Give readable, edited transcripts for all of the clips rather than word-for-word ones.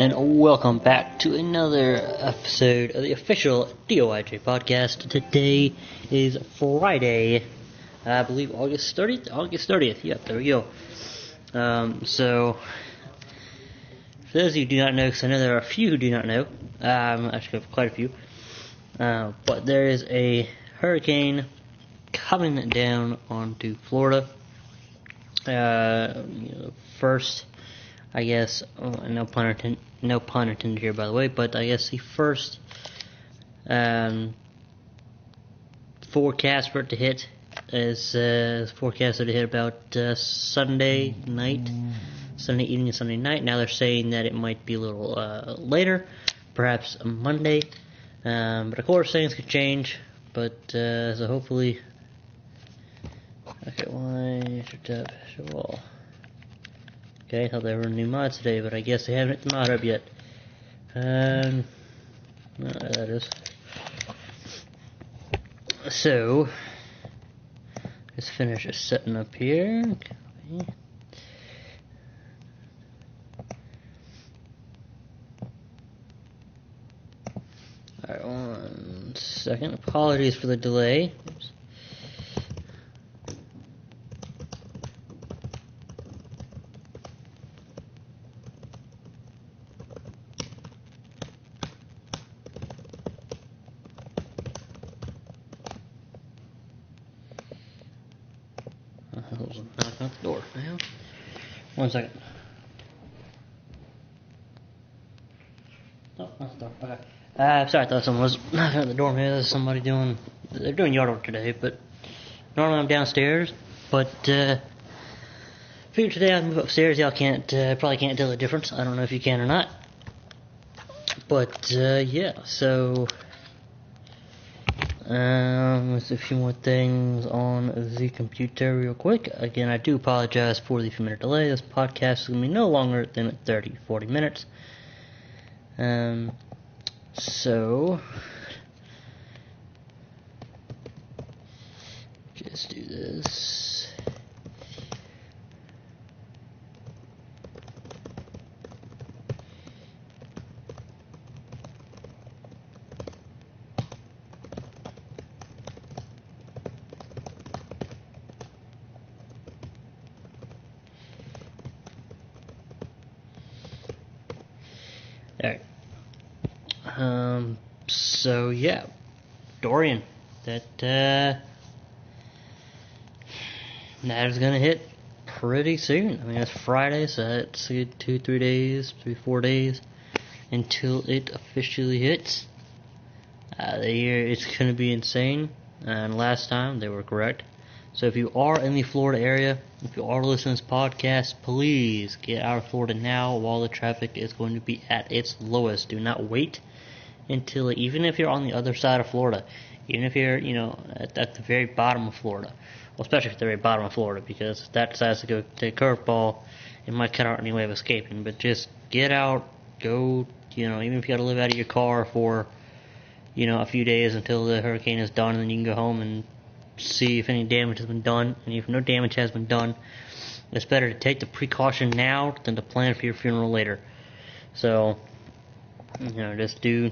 And welcome back to another episode of the official DOIJ podcast. Today is Friday, I believe August 30th? August 30th, yep, there we go. So, for those of you who do not know, because I know there are a few who do not know, actually quite a few, but there is a hurricane coming down onto Florida. First, I guess, no pun intended here, by the way, but I guess the first forecast for it to hit is forecasted to hit about Sunday evening, Sunday night. Now they're saying that it might be a little later, perhaps Monday, but of course things could change. But so hopefully, okay, why should show all? Okay, I thought they were new mods today, but I guess they haven't hit the mod up yet. No, that is. So, let's finish setting up here. Okay. Alright, 1 second. Apologies for the delay. Oops. Knock on the door now. 1 second. Oh, that's the door. Okay. Sorry, I thought someone was knocking at the door. Maybe there's somebody they're doing yard work today, but normally I'm downstairs. But, figured today I'd move upstairs. Y'all probably can't tell the difference. I don't know if you can or not. But, yeah, so, there's a few more things on the computer real quick. Again, I do apologize for the few minute delay. This podcast is going to be no longer than 30-40 minutes. So, just do this. Alright. So yeah, Dorian, that is gonna hit pretty soon. I mean, it's Friday, so that's a good 2-3 days, 3-4 days until it officially hits. It's gonna be insane, and last time they were correct. So if you are in the Florida area, if you are listening to this podcast, please get out of Florida now while the traffic is going to be at its lowest. Do not wait until, even if you're on the other side of Florida, even if you're, at the very bottom of Florida, well, especially at the very bottom of Florida, because if that decides to go take a curveball, it might cut out any way of escaping. But just get out, go, even if you got to live out of your car for, a few days until the hurricane is done, and then you can go home and see if any damage has been done. And if no damage has been done, it's better to take the precaution now than to plan for your funeral later. So, just do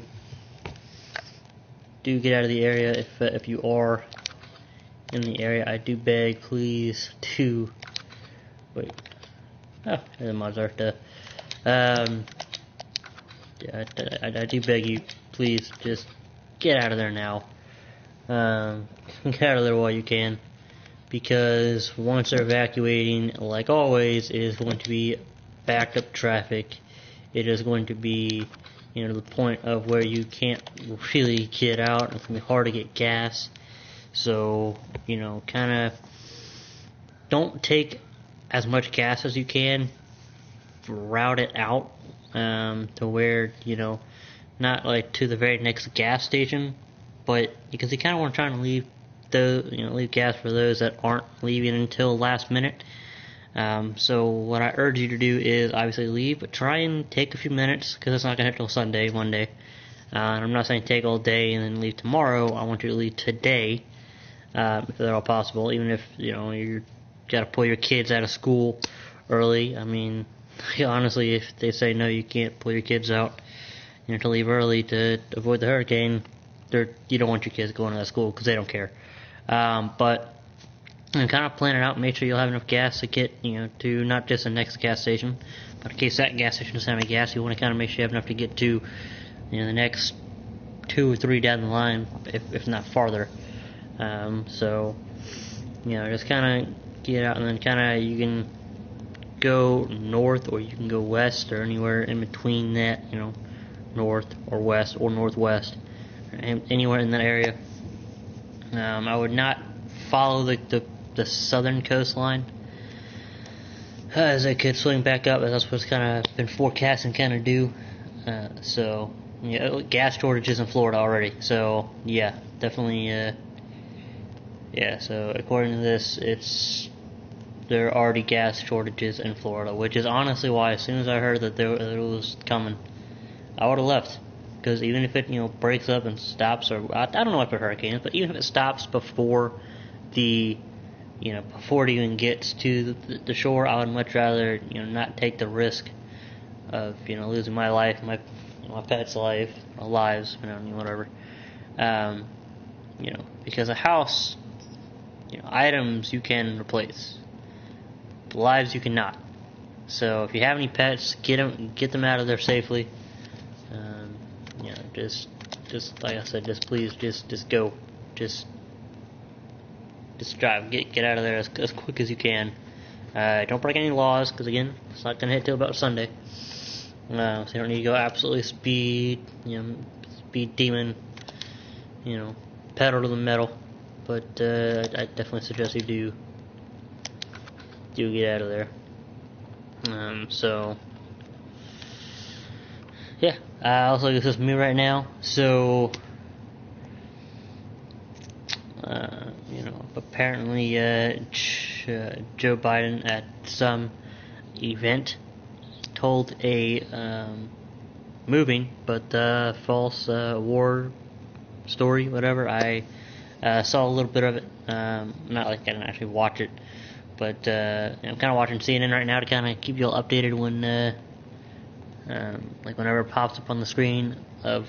get out of the area if you are in the area. I do beg, please, to wait. Oh, the mods are I do beg you, please, just get out of there now. Get out of there while you can, because once they're evacuating, like always, it is going to be backed up traffic. It is going to be, to the point of where you can't really get out. It's going to be hard to get gas. So, kind of don't take as much gas as you can. Route it out to where, not like to the very next gas station, but because you kind of want to try and leave gas for those that aren't leaving until last minute. So what I urge you to do is obviously leave, but try and take a few minutes, because it's not going to hit till Sunday, Monday. And I'm not saying take all day and then leave tomorrow. I want you to leave today, if at all possible. Even if you got to pull your kids out of school early. I mean, honestly, if they say no, you can't pull your kids out, to leave early to avoid the hurricane, you don't want your kids going to that school because they don't care. But kind of plan it out. Make sure you'll have enough gas to get, to not just the next gas station, but in case that gas station doesn't have any gas, you want to kind of make sure you have enough to get to, the next 2 or 3 down the line, if not farther. So, just kind of get out, and then kind of you can go north or you can go west or anywhere in between that, north or west or northwest, anywhere in that area. I would not follow the southern coastline, as it could swing back up, as that's what's kind of been forecast and kind of do. So, gas shortages in Florida already. So, yeah, definitely. So according to this, there are already gas shortages in Florida, which is honestly why, as soon as I heard that it was coming, I would have left. Because even if it, breaks up and stops, or I don't know what for hurricanes, but even if it stops before before it even gets to the shore, I would much rather, not take the risk of, losing my life, my pet's life, lives, whatever. Because a house, items you can replace, lives you cannot. So if you have any pets, get them out of there safely. Just like I said, please go, just drive, get out of there as quick as you can. Don't break any laws, because again, it's not gonna hit till about Sunday. So you don't need to go absolutely speed demon, pedal to the metal. But I definitely suggest you do get out of there. So yeah. Also, this is me right now. So apparently Joe Biden at some event told a moving but false war story, whatever. I saw a little bit of it. Not like I didn't actually watch it, but I'm kind of watching CNN right now to kind of keep you all updated when whenever it pops up on the screen of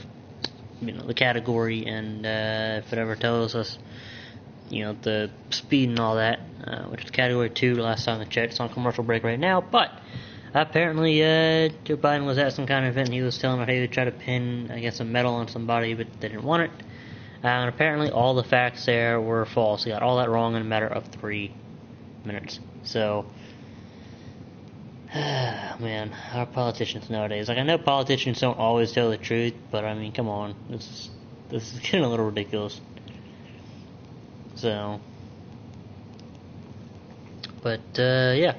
the category, and if it ever tells us the speed and all that, which is category 2 last time I checked. It's on commercial break right now, but apparently Joe Biden was at some kind of event and he was telling how he would try to pin, I guess, a medal on somebody, but they didn't want it. And apparently all the facts there were false. He got all that wrong in a matter of 3 minutes. So, man, our politicians nowadays. I know politicians don't always tell the truth, but I mean, come on, this is getting a little ridiculous. So, but yeah.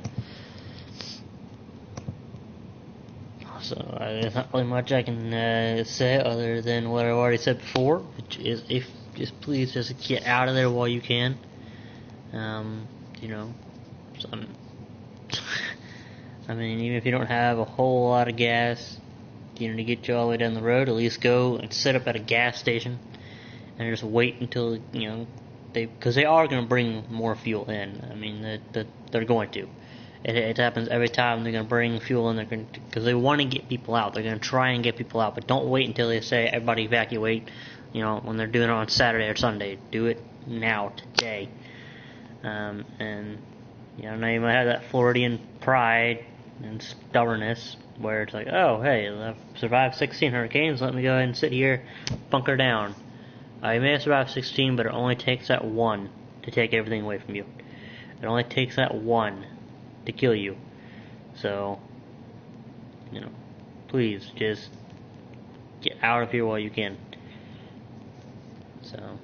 So there's not really much I can say other than what I've already said before, which is please get out of there while you can. I mean, even if you don't have a whole lot of gas, to get you all the way down the road, at least go and sit up at a gas station and just wait until, because they are going to bring more fuel in. I mean, they're going to. It happens every time they're going to bring fuel in, because they want to get people out. They're going to try and get people out, but don't wait until they say everybody evacuate, when they're doing it on Saturday or Sunday. Do it now, today. And, now you might have that Floridian pride and stubbornness where it's like, oh, hey, I've survived 16 hurricanes, let me go ahead and sit here, bunker down. You may have survived 16, but it only takes that one to take everything away from you. It only takes that one to kill you. So, please just get out of here while you can. So,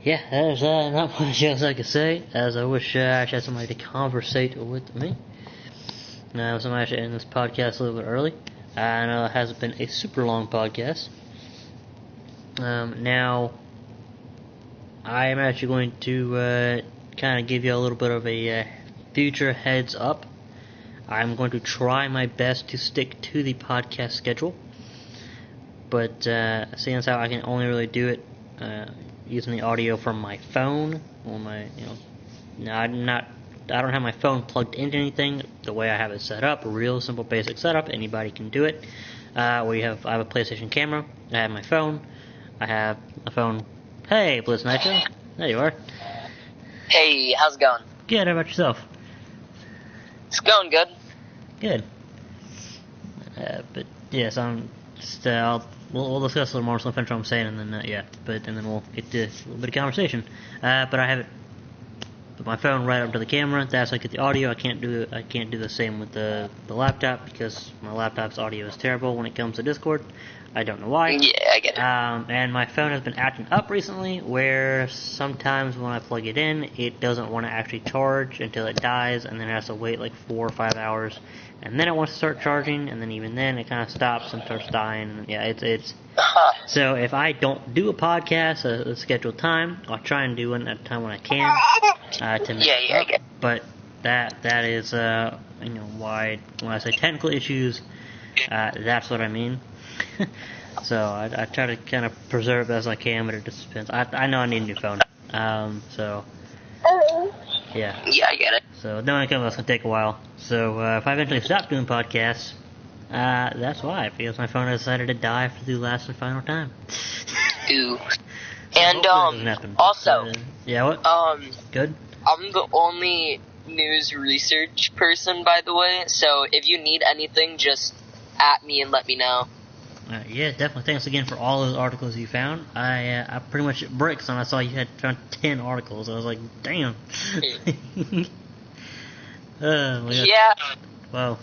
yeah, there's not much else I can say, as I wish I actually had somebody to conversate with me. Now, so I'm actually ending this podcast a little bit early. I know it hasn't been a super long podcast. Now, I am actually going to kind of give you a little bit of a future heads up. I'm going to try my best to stick to the podcast schedule, but seeing as how I can only really do it using the audio from my phone, or my, I'm not I don't have my phone plugged into anything. The way I have it set up, a real simple basic setup, anybody can do it. I have a PlayStation camera, I have my phone, I have a phone. Hey, Blitz Nitro, there you are. Hey, how's it going? Good, how about yourself? It's going good. Good. But yes, I'm just, we'll discuss a little more, so I'll finish what I'm saying, and then, and then we'll get to a little bit of conversation. But I have it, put my phone right up to the camera, that's how I get the audio. I can't do the same with the laptop, because my laptop's audio is terrible when it comes to Discord. I don't know why. Yeah, I get it. And my phone has been acting up recently, where sometimes when I plug it in, it doesn't want to actually charge until it dies, and then it has to wait like 4 or 5 hours, and then it wants to start charging, and then even then it kind of stops and starts dying. And yeah, it's. So if I don't do a podcast at a scheduled time, I'll try and do one at a time when I can. To make I get it. But that is why when I say technical issues, that's what I mean. So I try to kind of preserve as I can, but it just depends. I know I need a new phone. So yeah. Yeah, I get it. So knowing it's gonna take a while. So if I eventually stop doing podcasts, that's why, because my phone has decided to die for the last and final time. Ooh. So And also, yeah, what? Good. I'm the only news research person, by the way. So if you need anything, just at me and let me know. Yeah, definitely. Thanks again for all those articles you found. I pretty much hit bricks when I saw you had found 10 articles. I was like, damn. Yeah. Wow.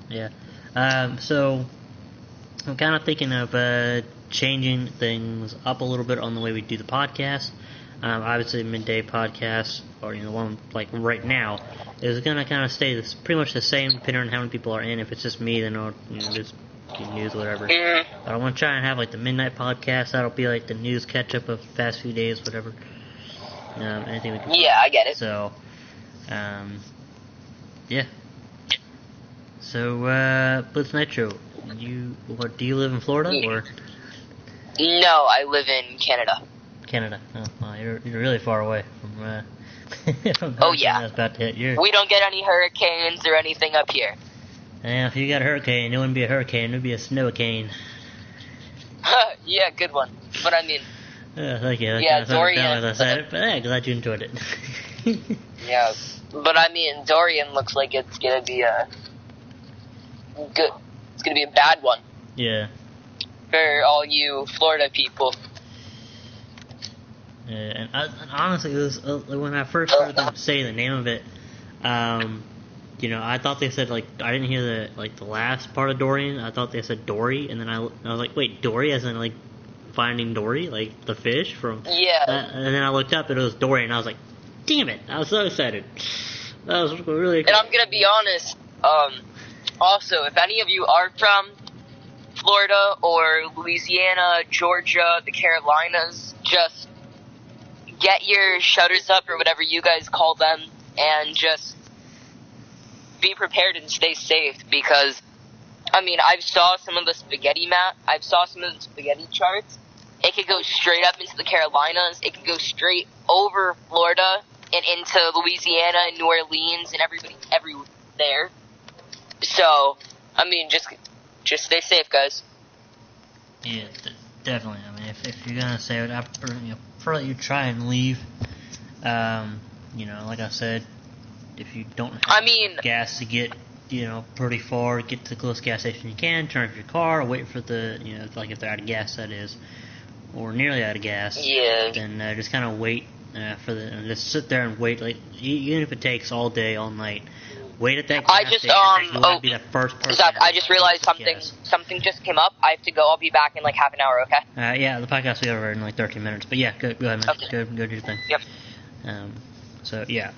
Yeah. So I'm kind of thinking of changing things up a little bit on the way we do the podcast. Obviously, midday podcast, or the one like right now, is going to kind of stay pretty much the same, depending on how many people are in. If it's just me, then I'll just do news or whatever. But I want to try and have like the midnight podcast. That'll be like the news catch up of the past few days, whatever. Anything we can. Yeah, I get it. So, yeah. So, Blitz Nitro, do you live in Florida or? No, I live in Canada. Canada. Oh, well, you're really far away from. From oh yeah. That's about to hit you. We don't get any hurricanes or anything up here. Yeah, if you got a hurricane, it wouldn't be a hurricane. It would be a snowcane. Yeah, good one. But I mean. Thank you. Yeah, Dorian. As I said it, but yeah, glad you enjoyed it. Yeah, but I mean, Dorian looks like it's gonna be a good. It's gonna be a bad one. Yeah. For all you Florida people. Yeah, and honestly, it was when I first heard them say the name of it. I thought they said I didn't hear the last part of Dorian. I thought they said Dory, and then I was like, wait, Dory as in Finding Dory, like the fish from. Yeah. And then I looked up and it was Dory, and I was like, damn it! I was so excited. That was really cool. And I'm gonna be honest. Also, if any of you are from Florida or Louisiana, Georgia, the Carolinas, just get your shutters up or whatever you guys call them, and just be prepared and stay safe, because, I mean, I've saw some of the spaghetti charts. It could go straight up into the Carolinas, it could go straight over Florida and into Louisiana and New Orleans and everybody there. So, I mean, just stay safe, guys. Yeah, definitely. I mean, if you're gonna say it, I prefer that you try and leave. Like I said, if you don't have gas to get, pretty far, get to the closest gas station you can, turn off your car, wait for the, if they're out of gas, that is, or nearly out of gas. Yeah. Then just kind of wait just sit there and wait, even if it takes all day, all night. Wait at that gas station. You want to be the first person. Zach, I just realized something just came up. I have to go. I'll be back in half an hour, okay? Yeah, the podcast will be over in 13 minutes. But yeah, go ahead, man. Okay. Go do your thing. Yep. So yeah,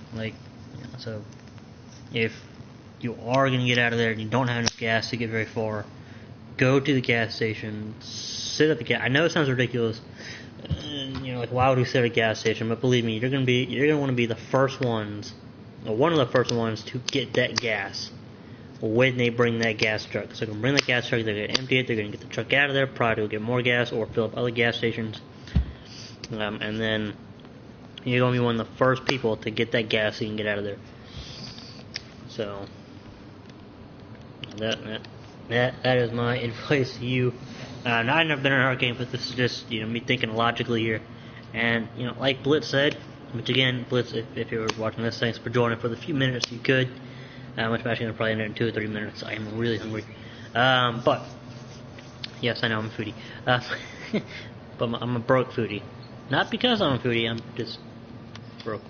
so if you are going to get out of there and you don't have enough gas to get very far, go to the gas station, sit at the gas. I know it sounds ridiculous. Why would we sit at a gas station? But believe me, you're going to want to be the first ones, or one of the first ones to get that gas when they bring that gas truck. So they're going to bring that gas truck, they're going to empty it, they're going to get the truck out of there, probably go get more gas or fill up other gas stations. And then you're going to be one of the first people to get that gas so you can get out of there. So, that is my advice to you. I've never been in a hurricane, but this is just, me thinking logically here. And, like Blitz said, which again, Blitz, if you were watching this, thanks for joining for the few minutes you could. Which I'm actually going to probably end it in 2 or 3 minutes. I am really hungry. But, yes, I know I'm a foodie. But I'm a broke foodie. Not because I'm a foodie, I'm just broke.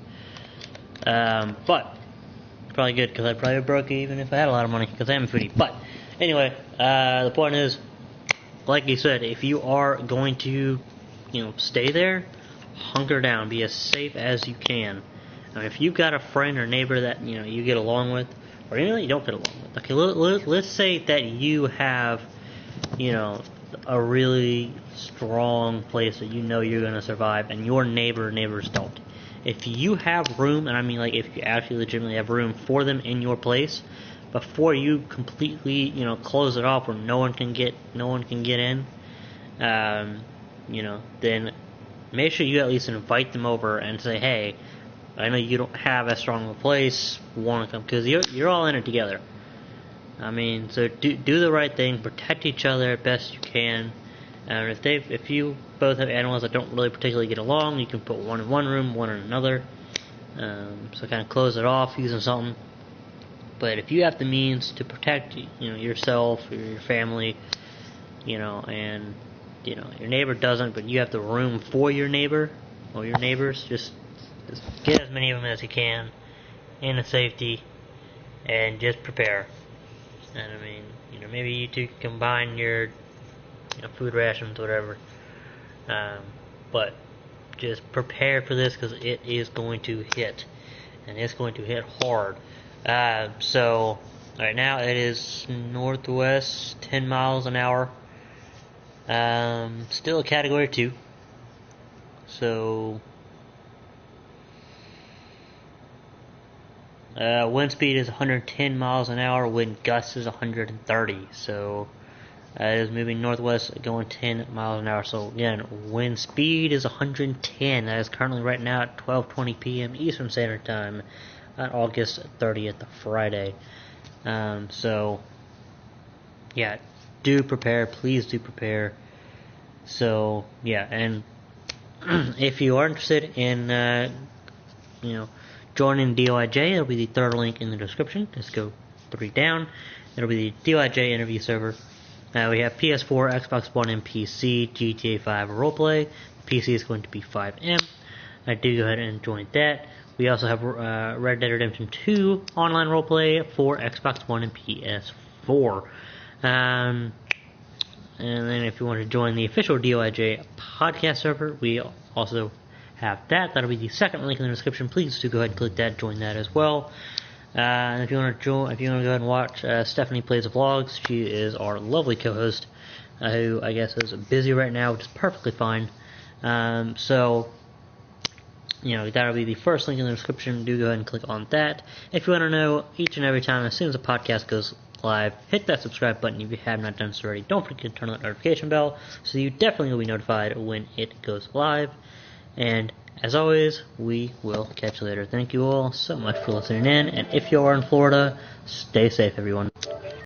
But, probably good, because I'd probably be broke even if I had a lot of money, because I am a foodie. But, anyway, the point is, like you said, if you are going to, stay there, hunker down, be as safe as you can. If you've got a friend or neighbor that, you get along with, or even that you don't get along with. Okay, let's say that you have, a really strong place that you're going to survive, and your neighbors don't. If you have room, and I mean, like, if you actually legitimately have room for them in your place, before you completely, close it off where no one can get in, then make sure you at least invite them over and say, hey, I know you don't have as strong of a place, want to come, because you're all in it together. I mean, so do the right thing, protect each other best you can. And if you both have animals that don't really particularly get along, you can put one in one room, one in another. So kind of close it off using something. But if you have the means to protect, yourself or your family, and your neighbor doesn't, but you have the room for your neighbor or your neighbors, just get as many of them as you can in the safety, and just prepare. And I mean, maybe you two combine your food rations, whatever. But just prepare for this, because it is going to hit, and it's going to hit hard. So right now it is northwest 10 miles an hour. Still a category 2. So wind speed is 110 miles an hour, wind gust is 130. So it is moving northwest, going 10 miles an hour. So again, wind speed is 110. That is currently right now at 12:20 p.m. Eastern Standard Time on August 30th, Friday. So yeah, do prepare. Please do prepare. So yeah, and if you are interested in joining DOIJ, it'll be the third link in the description. Just go 3 down. It'll be the DOIJ interview server. We have PS4, Xbox One, and PC, GTA 5 roleplay. PC is going to be 5M. Do go ahead and join that. We also have Red Dead Redemption 2 online roleplay for Xbox One and PS4. And then if you want to join the official DOIJ podcast server, we also have that. That'll be the second link in the description. Please do go ahead and click that, join that as well. And if you want to go ahead and watch Stephanie Plays Vlogs, she is our lovely co-host, who I guess is busy right now, which is perfectly fine. So that'll be the first link in the description. Do go ahead and click on that. If you want to know each and every time, as soon as a podcast goes live, hit that subscribe button if you have not done so already. Don't forget to turn on that notification bell, so you definitely will be notified when it goes live. And as always, we will catch you later. Thank you all so much for listening in, and if you are in Florida, stay safe, everyone.